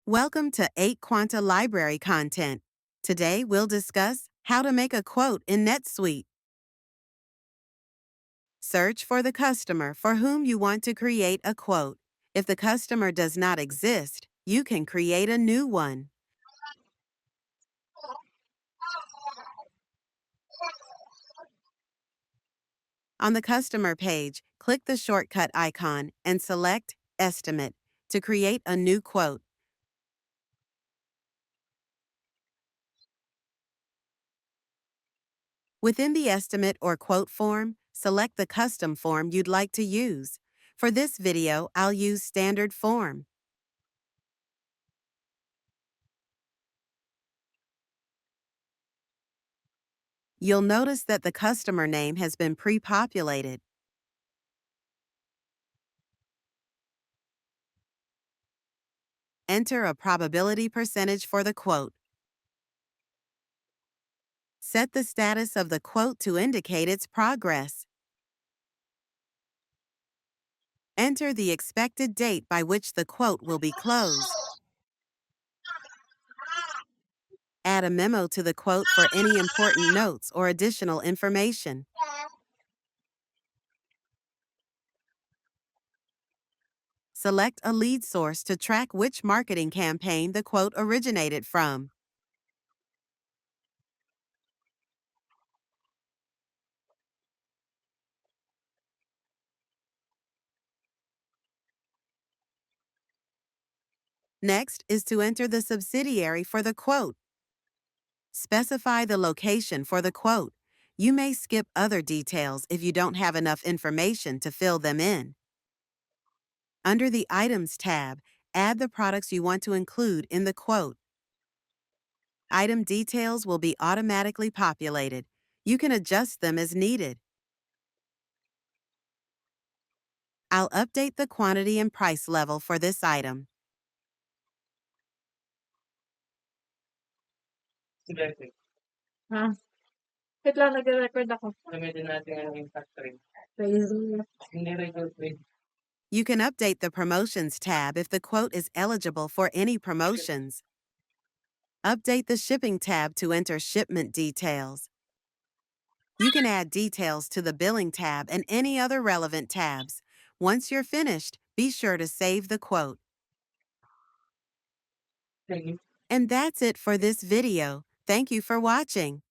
Welcome to 8 Quanta Library Content. Today we'll discuss how to make a quote in NetSuite. Search for the customer for whom you want to create a quote. If the customer does not exist, you can create a new one. On the customer page, click the shortcut icon and select Estimate to create a new quote. Within the estimate or quote form, select the custom form you'd like to use. For this video, I'll use standard form. You'll notice that the customer name has been pre-populated. Enter a probability percentage for the quote. Set the status of the quote to indicate its progress. Enter the expected date by which the quote will be closed. Add a memo to the quote for any important notes or additional information. Select a lead source to track which marketing campaign the quote originated from. Next is to enter the subsidiary for the quote. Specify the location for the quote. You may skip other details if you don't have enough information to fill them in. Under the Items tab, add the products you want to include in the quote. Item details will be automatically populated. You can adjust them as needed. I'll update the quantity and price level for this item. Sige. Ah, wait lang, nagre-record ako. Gamitin natin ang impact rin. Crazy. Hindi record rin. You can update the Promotions tab if the quote is eligible for any promotions. Update the Shipping tab to enter shipment details. You can add details to the Billing tab and any other relevant tabs. Once you're finished, be sure to save the quote. Sige. And that's it for this video. Thank you for watching.